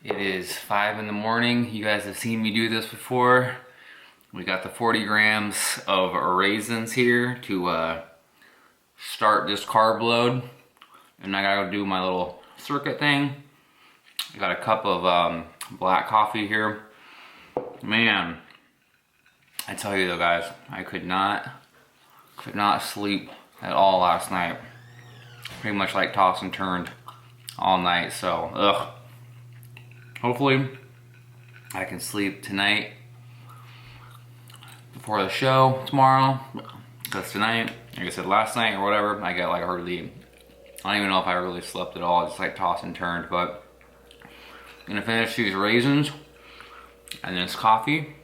It is 5 in the morning. You guys have seen me do this before. We got the 40 grams of raisins here to start this carb load. And I gotta do my little circuit thing. I got a cup of black coffee here. Man, I tell you though guys, I could not sleep at all last night. Pretty much like tossed and turned all night, so ugh. Hopefully I can sleep tonight before the show tomorrow, because tonight, like I said, last night or whatever, I got like hardly, I don't even know if I really slept at all, just like tossed and turned. But I'm gonna finish these raisins and this coffee,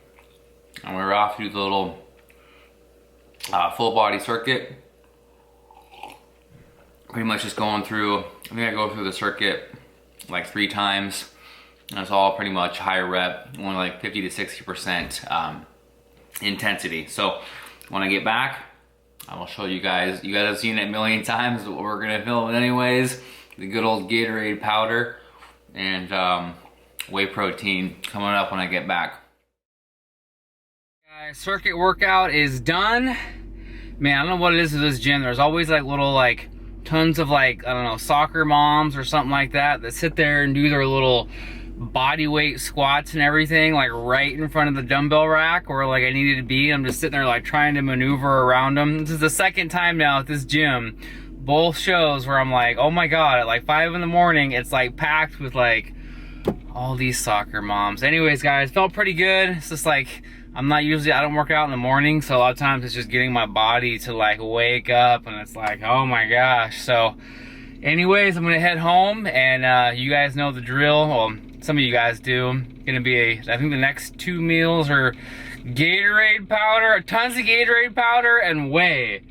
and we're off to do the little full body circuit. Pretty much just going through, I think I go through the circuit like 3 times. And it's all pretty much high rep, only like 50 to 60% intensity. So when I get back, I will show you guys. You guys have seen it a million times, but we're gonna film it anyways. The good old Gatorade powder and whey protein coming up when I get back. Guys, circuit workout is done. Man, I don't know what it is with this gym. There's always like little like tons of like, I don't know, soccer moms or something like that sit there and do their little body weight squats and everything like right in front of the dumbbell rack where like I needed to be. I'm just sitting there like trying to maneuver around them. This is the second time now at this gym, both shows, where I'm like, oh my god, at like 5 in the morning it's like packed with like all these soccer moms. Anyways guys, felt pretty good. It's just like, I don't work out in the morning, so a lot of times it's just getting my body to like wake up, and it's like, oh my gosh. So anyways, I'm gonna head home, and you guys know the drill. Well, some of you guys do. Gonna be I think the next 2 meals are Gatorade powder, tons of Gatorade powder and whey.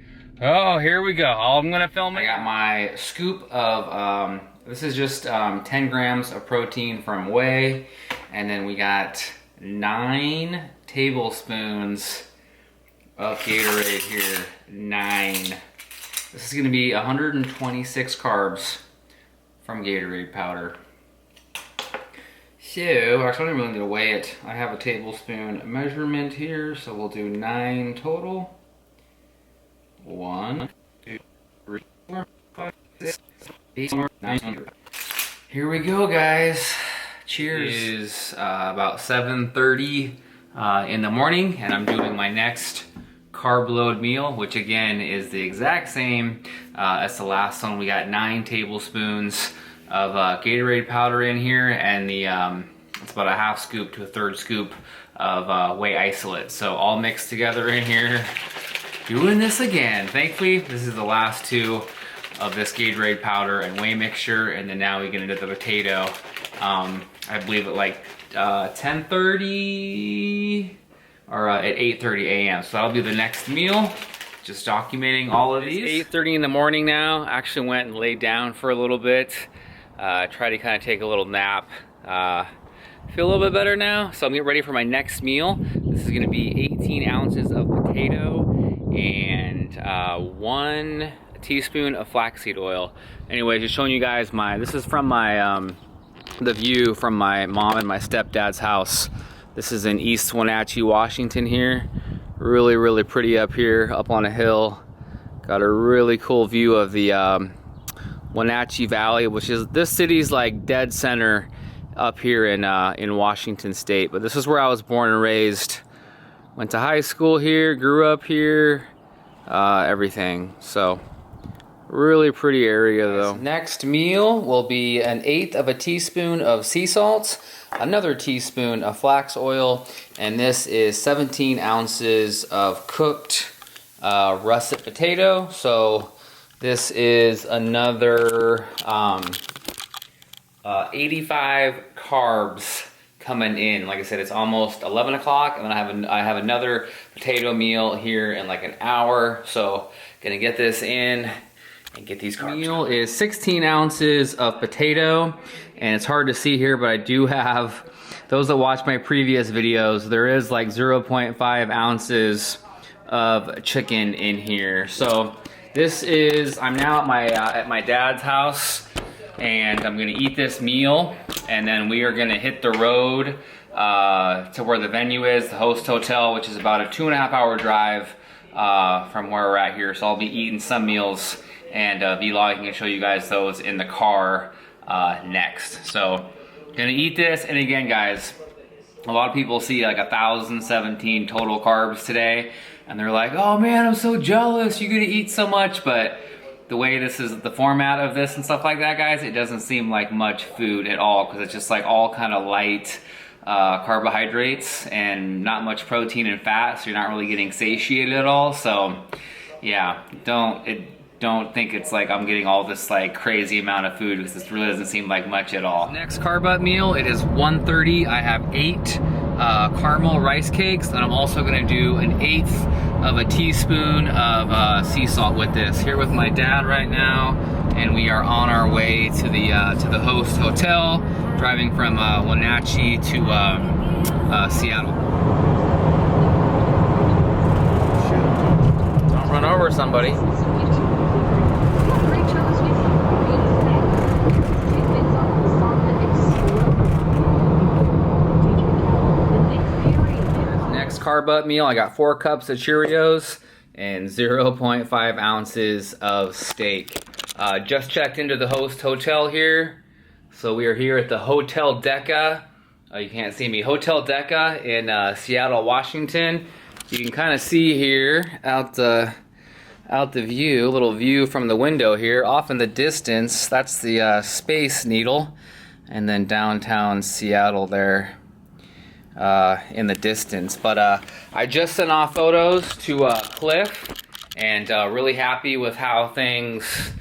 Oh, here we go. I'm gonna film it. I got my scoop of, this is just 10 grams of protein from whey, and then we got 9 tablespoons of Gatorade here. 9. This is gonna be 126 carbs from Gatorade powder. So, actually I don't really need to weigh it. I have a tablespoon measurement here, so we'll do 9 total. 1, 2, 3, 4, 5, 6, 7, 8, 9. Here we go, guys. Cheers. It is about 7:30 in the morning, and I'm doing my next carb load meal, which again is the exact same as the last one. We got 9 tablespoons of Gatorade powder in here, and the it's about a half scoop to a third scoop of whey isolate. So all mixed together in here. Doing this again. Thankfully, this is the last 2 of this Gatorade powder and whey mixture, and then now we get into the potato. I believe at like 10:30 or at 8:30 a.m. So that'll be the next meal. Just documenting all of these. It's 8:30 in the morning now. Actually went and laid down for a little bit. Try to kind of take a little nap. Feel a little bit better now. So I'm getting ready for my next meal. This is gonna be 18 ounces of potato and 1 teaspoon of flaxseed oil. Anyway, just showing you guys this is from my, the view from my mom and my stepdad's house. This is in East Wenatchee, Washington here. Really, really pretty up here, up on a hill. Got a really cool view of the Wenatchee Valley, which is, this city's like dead center up here in Washington State. But this is where I was born and raised. Went to high school here, grew up here, everything. So really pretty area though. Next meal will be 1/8 of a teaspoon of sea salt, another teaspoon of flax oil, and this is 17 ounces of cooked russet potato. So this is another 85 carbs coming in. Like I said, it's almost 11 o'clock, and then I have another potato meal here in like an hour. So gonna get this in and get these carbs. Meal is 16 ounces of potato, and it's hard to see here, but I do have, those that watch my previous videos, there is like 0.5 ounces of chicken in here. So this is, I'm now at my dad's house. and I'm gonna eat this meal, and then we are gonna hit the road to where the venue is, the host hotel, which is about a 2.5 hour drive from where we're at here. So I'll be eating some meals and vlogging and show you guys those in the car next. So gonna eat this, and again guys, a lot of people see like 1,017 total carbs today, and they're like, oh man, I'm so jealous, you're gonna eat so much. But the way this is, the format of this and stuff like that, guys, it doesn't seem like much food at all, because it's just like all kind of light carbohydrates and not much protein and fat, so you're not really getting satiated at all. So yeah, don't think it's like I'm getting all this like crazy amount of food, because this really doesn't seem like much at all. Next carb up meal, it is 1:30. I have 8 caramel rice cakes, and I'm also gonna do 1/8 of a teaspoon of sea salt with this. Here with my dad right now, and we are on our way to the host hotel, driving from Wenatchee to Seattle. Don't run over somebody. Carb up meal, I got 4 cups of Cheerios and 0.5 ounces of steak. Just checked into the host hotel here. So we are here at the Hotel Decca. You can't see me. Hotel Decca in Seattle, Washington. You can kind of see here out the view, a little view from the window here. Off in the distance, that's the Space Needle. And then downtown Seattle there. In the distance. But I just sent off photos to Cliff, and really happy with how things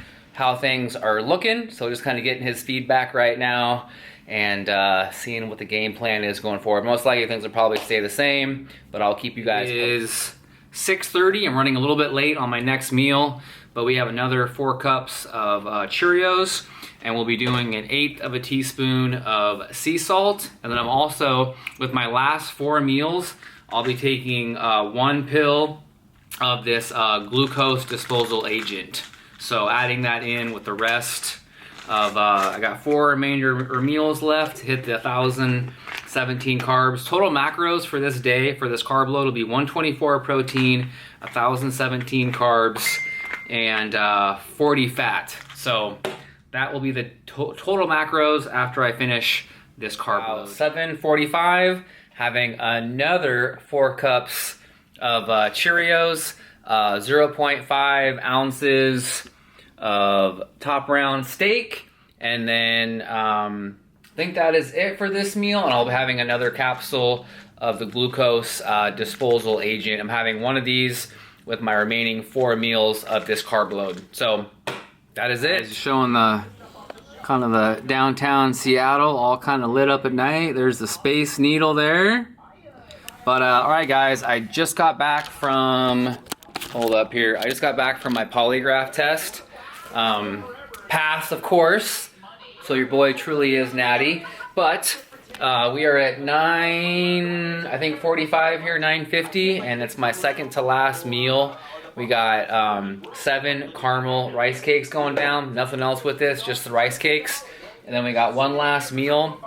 are looking. So just kind of getting his feedback right now, and seeing what the game plan is going forward. Most likely things will probably stay the same, but I'll keep you guys. It is 6:30. I'm running a little bit late on my next meal, but we have another 4 cups of Cheerios, and we'll be doing 1/8 of a teaspoon of sea salt. And then I'm also, with my last 4 meals, I'll be taking 1 pill of this glucose disposal agent. So adding that in with the rest of, I got 4 remainder meals left to hit the 1,017 carbs. Total macros for this day, for this carb load, will be 124 protein, 1,017 carbs, and 40 fat. So that will be the total macros after I finish this carb load. 7:45, having another 4 cups of Cheerios, 0.5 ounces of top round steak, and then I think that is it for this meal. And I'll be having another capsule of the glucose disposal agent. I'm having one of these with my remaining 4 meals of this carb load. So that is it. Just showing the kind of the downtown Seattle, all kind of lit up at night. There's the Space Needle there. But all right, guys, I just got back from, hold up here. I just got back from my polygraph test. Passed, of course. So your boy truly is natty. But we are at 9:45 here, 9:50, and it's my second to last meal. We got 7 caramel rice cakes going down. Nothing else with this, just the rice cakes. And then we got one last meal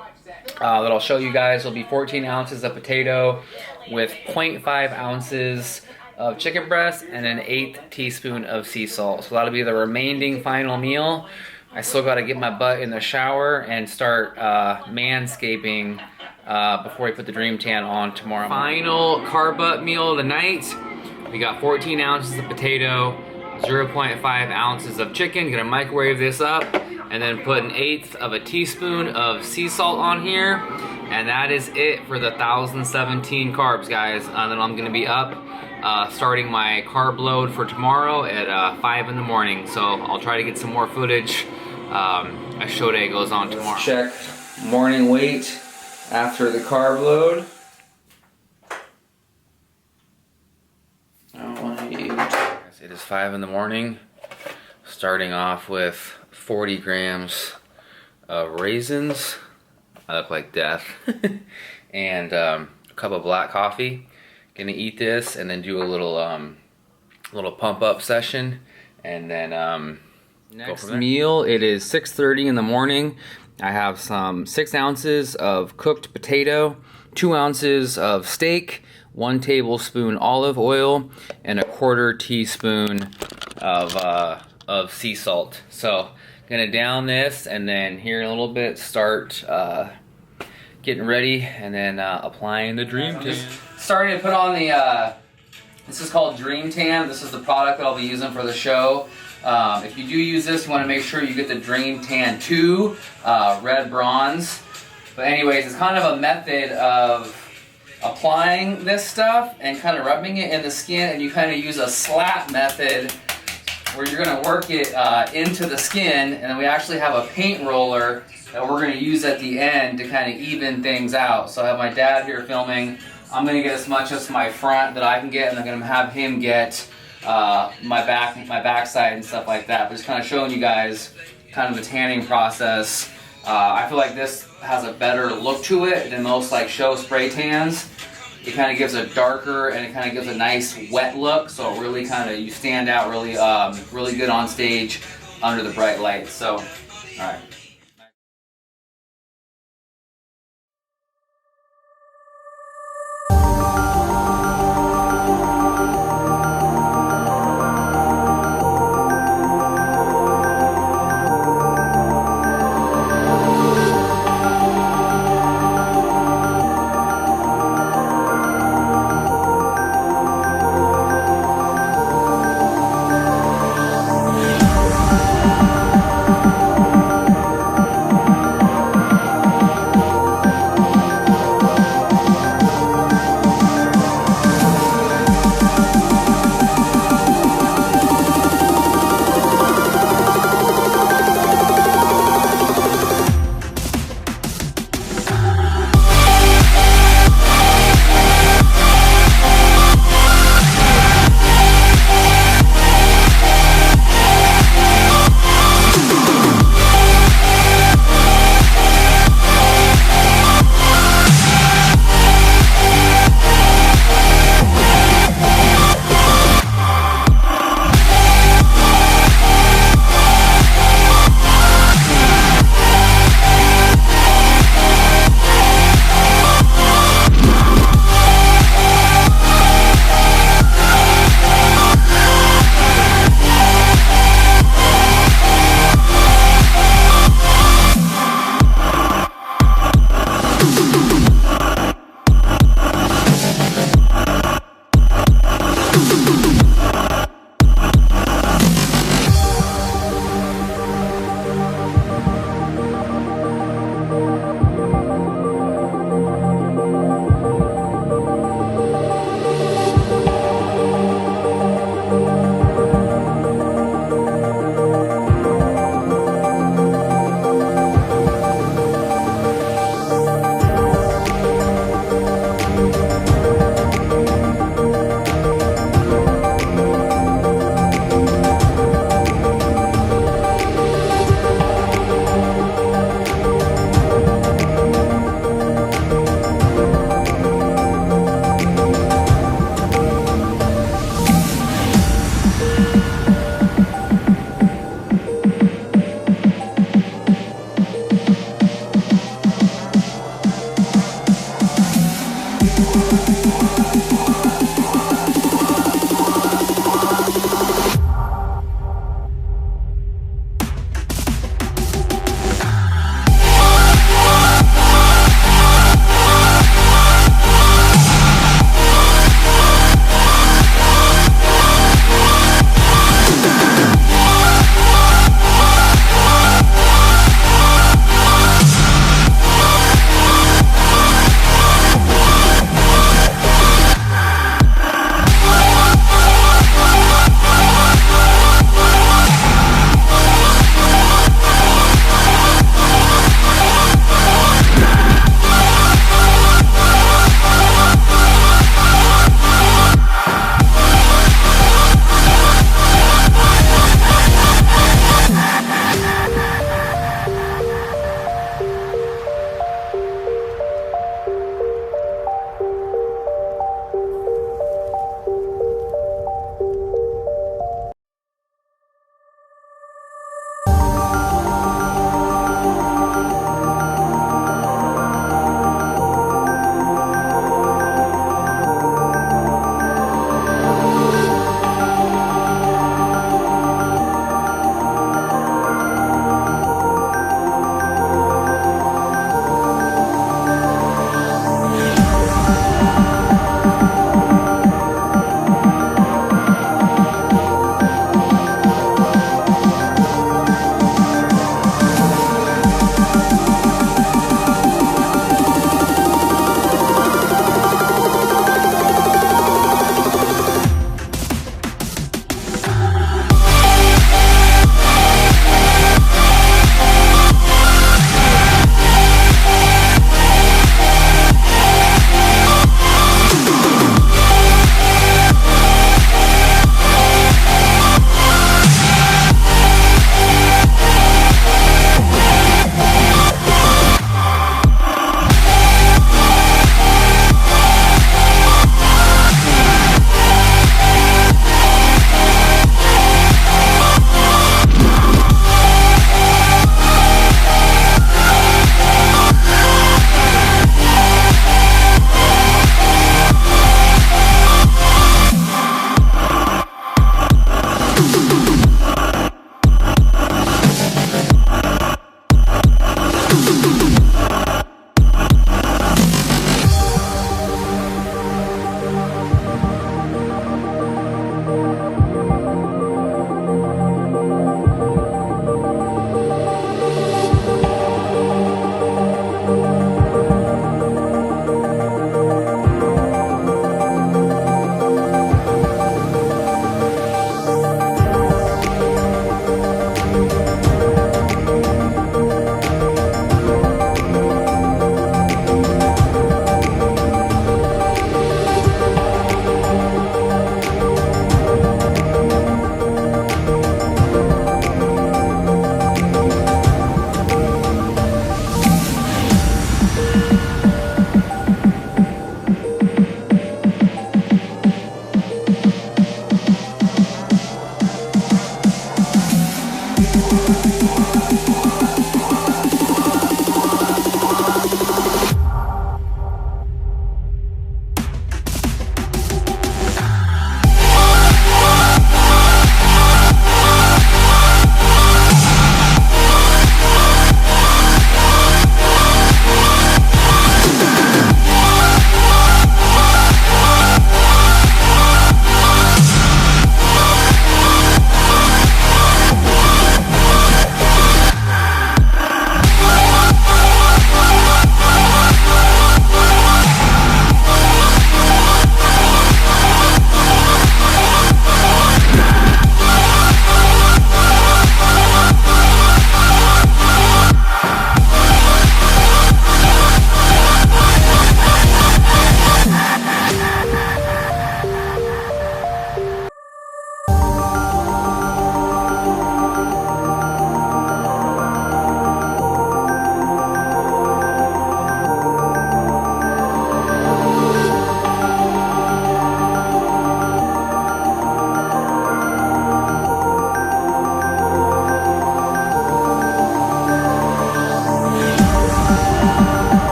that I'll show you guys. It'll be 14 ounces of potato with 0.5 ounces of chicken breast and an 1/8 teaspoon of sea salt. So that'll be the remaining final meal. I still got to get my butt in the shower and start manscaping before we put the Dream Tan on tomorrow. Final carb up meal of the night. We got 14 ounces of potato, 0.5 ounces of chicken. Gonna microwave this up, and then put 1/8 of a teaspoon of sea salt on here. And that is it for the 1,017 carbs, guys. And then I'm gonna be up starting my carb load for tomorrow at 5 in the morning. So I'll try to get some more footage as show day goes on tomorrow. Let's check morning weight after the carb load. It is 5 in the morning, starting off with 40 grams of raisins. I look like death. And a cup of black coffee. Gonna eat this and then do a little pump up session, and then Next meal, it is 6:30 in the morning. I have some 6 ounces of cooked potato, 2 ounces of steak, 1 tablespoon olive oil, and a 1/4 teaspoon of sea salt. So gonna down this, and then here in a little bit start getting ready, and then applying the Dream Tan. Just starting to put on the this is called Dream Tan. This is the product that I'll be using for the show. If you do use this, you want to make sure you get the Dream Tan 2 red bronze. But anyways, it's kind of a method of applying this stuff and kind of rubbing it in the skin, and you kind of use a slap method where you're going to work it into the skin, and then we actually have a paint roller that we're going to use at the end to kind of even things out. So I have my dad here filming. I'm going to get as much as my front that I can get, and I'm going to have him get my backside and stuff like that. But just kind of showing you guys kind of the tanning process. I feel like this has a better look to it than most like show spray tans. It kind of gives a darker, and it kind of gives a nice wet look, so it really kind of, you stand out really really good on stage under the bright lights. So, all right.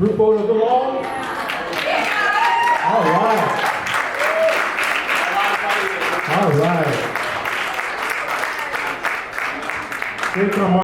Group photos along? All right. All right. Here come